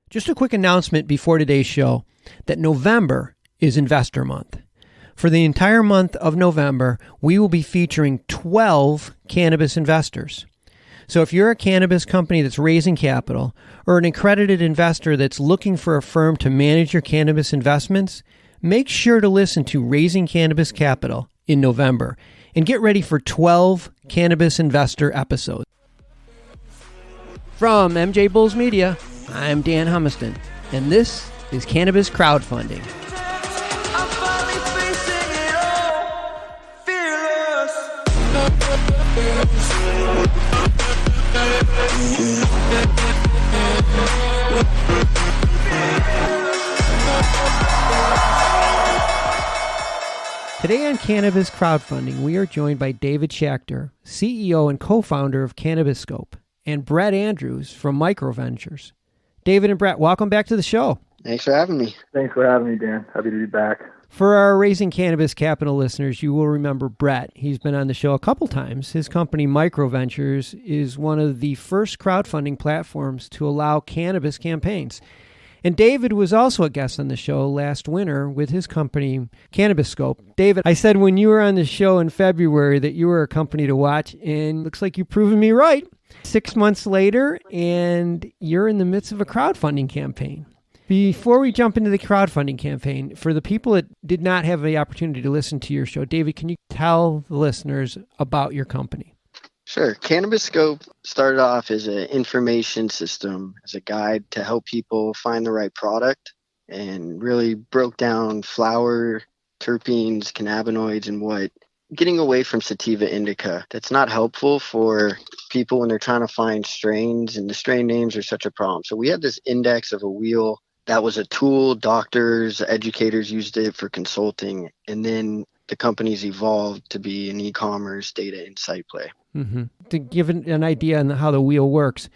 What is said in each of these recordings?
Just a quick announcement before today's show that November is Investor Month. For the entire month of November, we will be featuring 12 cannabis investors. So if you're a cannabis company that's raising capital or an accredited investor that's looking for a firm to manage your cannabis investments, make sure to listen to Raising Cannabis Capital in November and get ready for 12 cannabis investor episodes. From MJBulls Media, I'm Dan Humiston, and this is Cannabis Crowdfunding. Today on Cannabis Crowdfunding, we are joined by David Schacter, CEO and co-founder of Cannabiscope, and Brett Andrews from MicroVentures. David and Brett, welcome back to the show. Thanks for having me. Thanks for having me, Dan. Happy to be back. For our Raising Cannabis Capital listeners, you will remember Brett. He's been on the show a couple times. His company, MicroVentures, is one of the first crowdfunding platforms to allow cannabis campaigns. And David was also a guest on the show last winter with his company, Cannabiscope. David, I said when you were on the show in February that you were a company to watch, and looks like you've proven me right. 6 months later, and you're in the midst of a crowdfunding campaign. Before we jump into the crowdfunding campaign, for the people that did not have the opportunity to listen to your show, David, can you tell the listeners about your company? Sure. Cannabiscope started off as an information system, as a guide to help people find the right product, and really broke down flower, terpenes, cannabinoids, and what getting away from sativa indica. That's not helpful for people when they're trying to find strains, and the strain names are such a problem. So we had this index of a wheel that was a tool. Doctors, educators used it for consulting, and then the company's evolved to be an e-commerce data insight play. Mm-hmm. To give an idea on how the wheel works,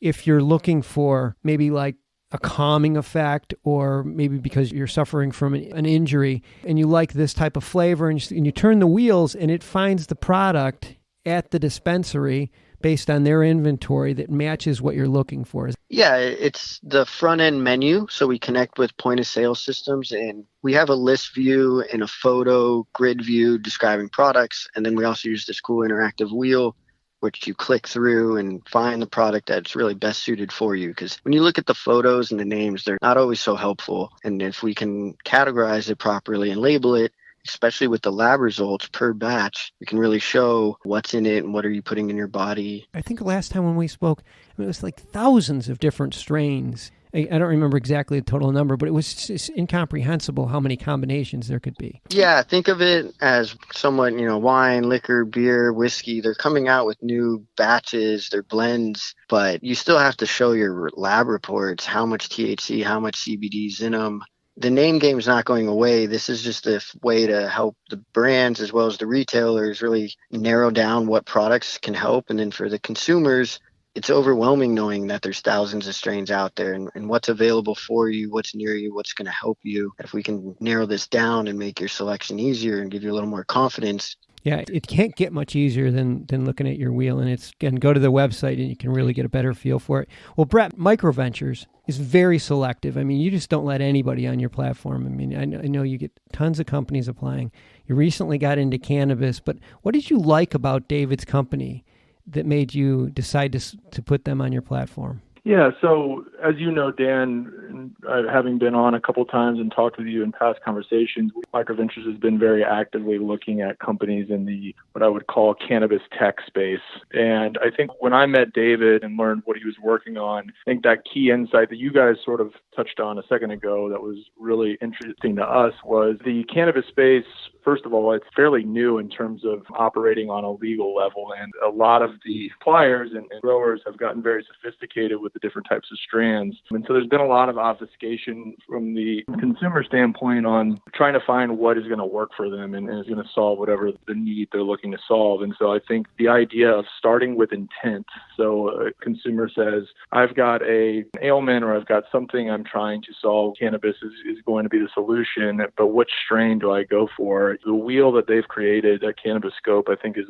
if you're looking for maybe like a calming effect, or maybe because you're suffering from an injury and you like this type of flavor, and you turn the wheels and it finds the product at the dispensary based on their inventory that matches what you're looking for. Yeah, it's the front end menu. So we connect with point of sale systems, and we have a list view and a photo grid view describing products. And then we also use this cool interactive wheel, which you click through and find the product that's really best suited for you. Because when you look at the photos and the names, they're not always so helpful. And if we can categorize it properly and label it, especially with the lab results per batch, we can really show what's in it and what are you putting in your body. I think last time when we spoke, it was like thousands of different strains. I don't remember exactly the total number, but it was just incomprehensible how many combinations there could be. Yeah, think of it as somewhat, wine, liquor, beer, whiskey. They're coming out with new batches, they're blends, but you still have to show your lab reports how much THC, how much CBD is in them. The name game is not going away. This is just a way to help the brands as well as the retailers really narrow down what products can help. And then for the consumers, it's overwhelming knowing that there's thousands of strains out there, and what's available for you, what's near you, what's going to help you. If we can narrow this down and make your selection easier and give you a little more confidence. Yeah, it can't get much easier than looking at your wheel, and go to the website and you can really get a better feel for it. Well, Brett, MicroVentures is very selective. I mean, you just don't let anybody on your platform. I mean, I know you get tons of companies applying. You recently got into cannabis, but what did you like about David's company that made you decide to put them on your platform? Yeah, so as you know, Dan, having been on a couple times and talked with you in past conversations, MicroVentures has been very actively looking at companies in the what I would call cannabis tech space. And I think when I met David and learned what he was working on, I think that key insight that you guys sort of touched on a second ago that was really interesting to us was the cannabis space. First of all, it's fairly new in terms of operating on a legal level, and a lot of the suppliers and growers have gotten very sophisticated with the different types of strands. And so there's been a lot of obfuscation sophistication from the consumer standpoint on trying to find what is going to work for them and is going to solve whatever the need they're looking to solve. And so I think the idea of starting with intent. So a consumer says, I've got an ailment or I've got something I'm trying to solve. Cannabis is going to be the solution, but which strain do I go for? The wheel that they've created at Cannabiscope, I think, is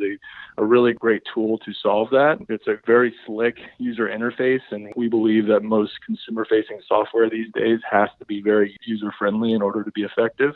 a really great tool to solve that. It's a very slick user interface, and we believe that most consumer-facing software these days has to be very user-friendly in order to be effective.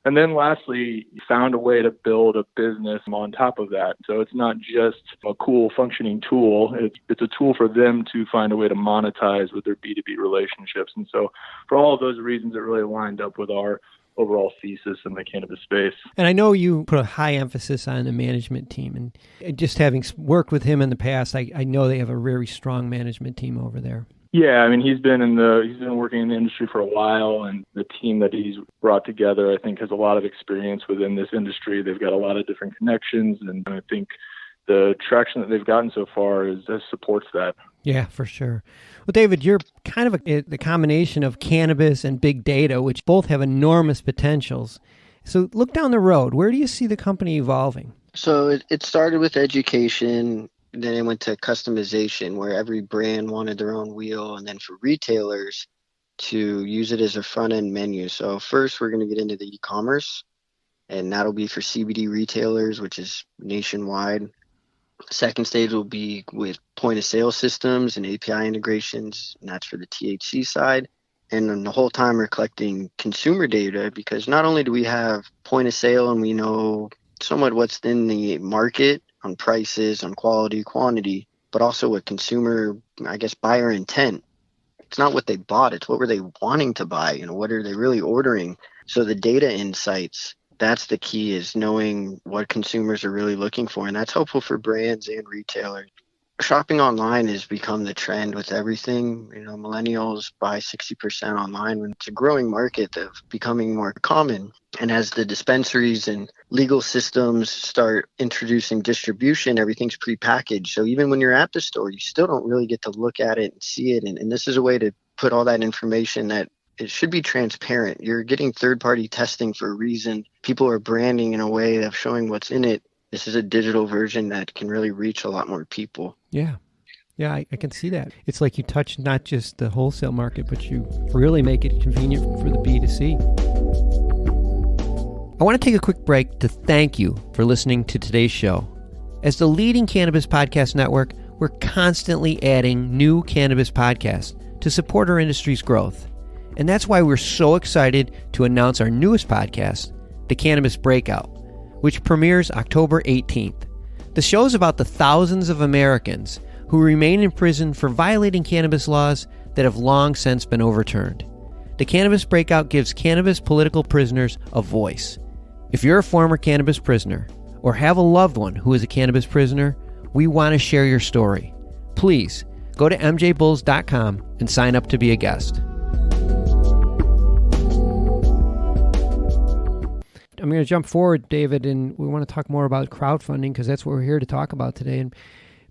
And then lastly, found a way to build a business on top of that. So it's not just a cool functioning tool. It's a tool for them to find a way to monetize with their B2B relationships. And so for all of those reasons, it really lined up with our overall thesis in the cannabis space. And I know you put a high emphasis on the management team. And just having worked with him in the past, I know they have a very strong management team over there. Yeah, I mean, he's been working in the industry for a while, and the team that he's brought together, I think, has a lot of experience within this industry. They've got a lot of different connections, and I think the traction that they've gotten so far supports that. Yeah, for sure. Well, David, you're kind of the combination of cannabis and big data, which both have enormous potentials. So look down the road. Where do you see the company evolving? So it started with education. Then it went to customization, where every brand wanted their own wheel, and then for retailers to use it as a front-end menu. So first, we're going to get into the e-commerce, and that'll be for CBD retailers, which is nationwide. Second stage will be with point-of-sale systems and API integrations, and that's for the THC side. And then the whole time we're collecting consumer data, because not only do we have point-of-sale and we know somewhat what's in the market, on prices, on quality, quantity, but also what consumer, buyer intent. It's not what they bought, it's what were they wanting to buy, what are they really ordering? So the data insights, that's the key, is knowing what consumers are really looking for, and that's helpful for brands and retailers. Shopping online has become the trend with everything. Millennials buy 60% online, when it's a growing market that's becoming more common. And as the dispensaries and legal systems start introducing distribution, everything's prepackaged. So even when you're at the store, you still don't really get to look at it and see it. And this is a way to put all that information that it should be transparent. You're getting third-party testing for a reason. People are branding in a way of showing what's in it. This is a digital version that can really reach a lot more people. Yeah. Yeah, I can see that. It's like you touch not just the wholesale market, but you really make it convenient for the B2C. I want to take a quick break to thank you for listening to today's show. As the leading cannabis podcast network, we're constantly adding new cannabis podcasts to support our industry's growth. And that's why we're so excited to announce our newest podcast, The Cannabis Breakout, which premieres October 18th. The show is about the thousands of Americans who remain in prison for violating cannabis laws that have long since been overturned. The Cannabis Breakout gives cannabis political prisoners a voice. If you're a former cannabis prisoner or have a loved one who is a cannabis prisoner, we want to share your story. Please go to MJBulls.com and sign up to be a guest. I'm going to jump forward, David, and we want to talk more about crowdfunding because that's what we're here to talk about today. And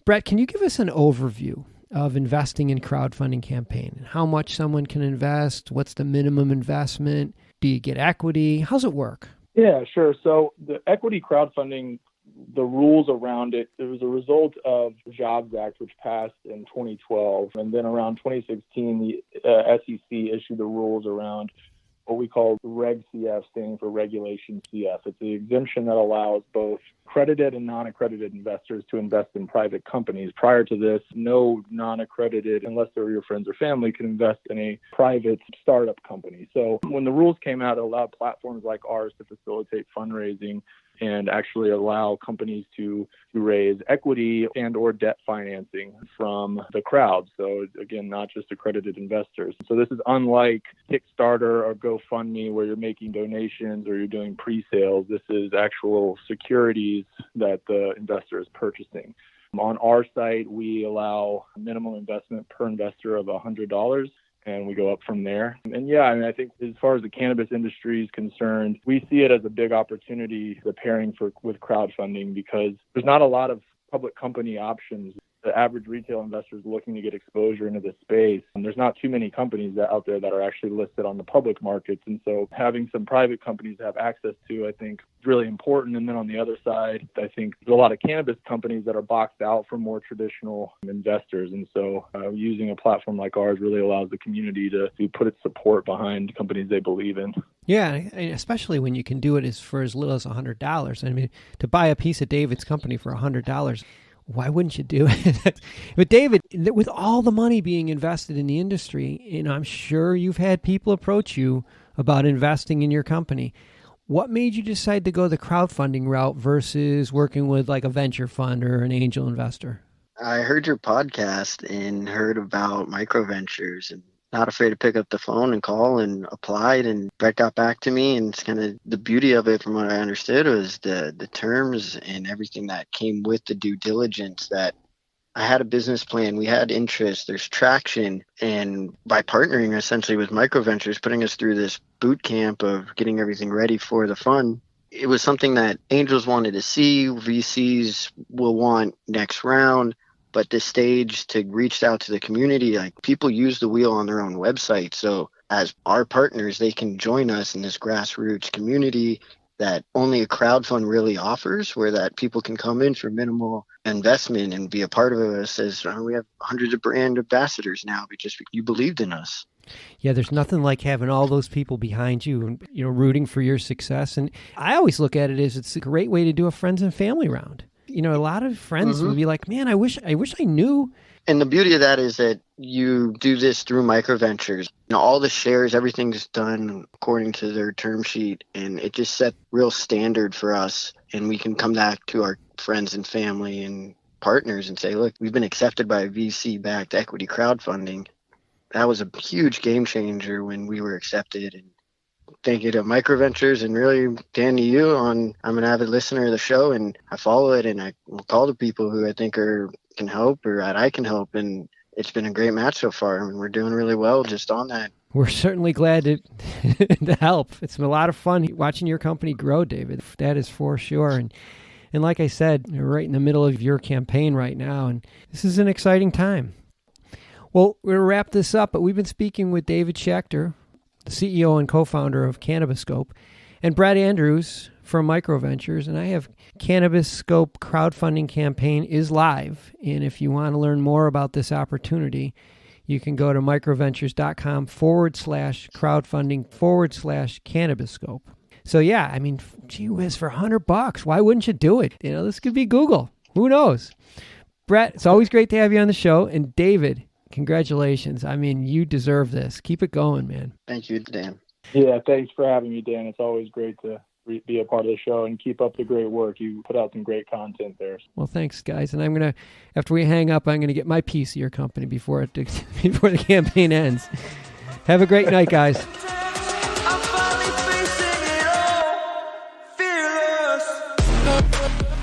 Brett, can you give us an overview of investing in crowdfunding campaign? How much someone can invest? What's the minimum investment? Do you get equity? How's it work? Yeah, sure. So the equity crowdfunding, the rules around it, it was a result of the Jobs Act, which passed in 2012. And then around 2016, the SEC issued the rules around what we call Reg CF, standing for Regulation CF. It's the exemption that allows both accredited and non-accredited investors to invest in private companies. Prior to this, no non-accredited, unless they're your friends or family, can invest in a private startup company. So when the rules came out, it allowed platforms like ours to facilitate fundraising and actually allow companies to raise equity and or debt financing from the crowd. So again, not just accredited investors. So this is unlike Kickstarter or GoFundMe where you're making donations or you're doing pre-sales. This is actual securities that the investor is purchasing. On our site, we allow a minimum investment per investor of $100. And we go up from there. And yeah, I think as far as the cannabis industry is concerned, we see it as a big opportunity preparing with crowdfunding because there's not a lot of public company options the average retail investor is looking to get exposure into this space. And there's not too many companies out there that are actually listed on the public markets. And so having some private companies to have access to, I think, is really important. And then on the other side, I think there's a lot of cannabis companies that are boxed out from more traditional investors. And so using a platform like ours really allows the community to put its support behind companies they believe in. Yeah, especially when you can do it for as little as $100. I mean, to buy a piece of David's company for $100, why wouldn't you do it? But David, with all the money being invested in the industry, I'm sure you've had people approach you about investing in your company. What made you decide to go the crowdfunding route versus working with like a venture fund or an angel investor? I heard your podcast and heard about MicroVentures and not afraid to pick up the phone and call and applied, and Brett got back to me. And it's kind of the beauty of it, from what I understood, was the terms and everything that came with the due diligence. That I had a business plan, we had interest, there's traction, and by partnering essentially with MicroVentures, putting us through this boot camp of getting everything ready for the fund, it was something that angels wanted to see, VCs will want next round. But this stage to reach out to the community, like people use the wheel on their own website. So as our partners, they can join us in this grassroots community that only a crowdfund really offers, where that people can come in for minimal investment and be a part of us. As we have hundreds of brand ambassadors now, because you believed in us. Yeah, there's nothing like having all those people behind you and, rooting for your success. And I always look at it as it's a great way to do a friends and family round. A lot of friends will be like, man, I wish I knew. And the beauty of that is that you do this through MicroVentures. All the shares, everything's done according to their term sheet. And it just set real standard for us. And we can come back to our friends and family and partners and say, look, we've been accepted by a VC-backed equity crowdfunding. That was a huge game changer when we were accepted. And thank you to MicroVentures, and really, Dan, to you. I'm an avid listener of the show, and I follow it, and I will call the people who I think can help, or that I can help. And it's been a great match so far. I mean, we're doing really well just on that. We're certainly glad to help. It's been a lot of fun watching your company grow, David. That is for sure. And like I said, you're right in the middle of your campaign right now, and this is an exciting time. Well, we're going to wrap this up, but we've been speaking with David Schacter, the CEO and co-founder of Cannabiscope, and Brett Andrews from MicroVentures. And I have Cannabiscope crowdfunding campaign is live. And if you want to learn more about this opportunity, you can go to microventures.com/crowdfunding/Cannabiscope. So yeah, I mean, gee whiz, for $100, why wouldn't you do it? This could be Google. Who knows? Brett, it's always great to have you on the show. And David, congratulations. I mean, you deserve this. Keep it going, man. Thank you, Dan. Yeah, thanks for having me, Dan. It's always great to be a part of the show, and keep up the great work. You put out some great content there. Well, thanks, guys. And after we hang up, I'm going to get my piece of your company before the campaign ends. Have a great night, guys.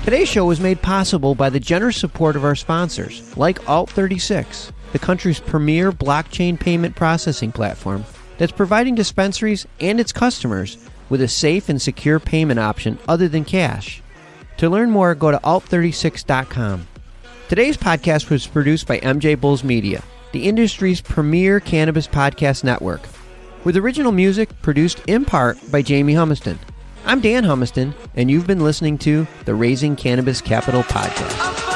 Today's show was made possible by the generous support of our sponsors, like Alt36, the country's premier blockchain payment processing platform that's providing dispensaries and its customers with a safe and secure payment option other than cash. To learn more, go to alt36.com. Today's podcast was produced by MJBulls Media, the industry's premier cannabis podcast network, with original music produced in part by Jamie Humiston. I'm Dan Humiston, and you've been listening to the Raising Cannabis Capital podcast.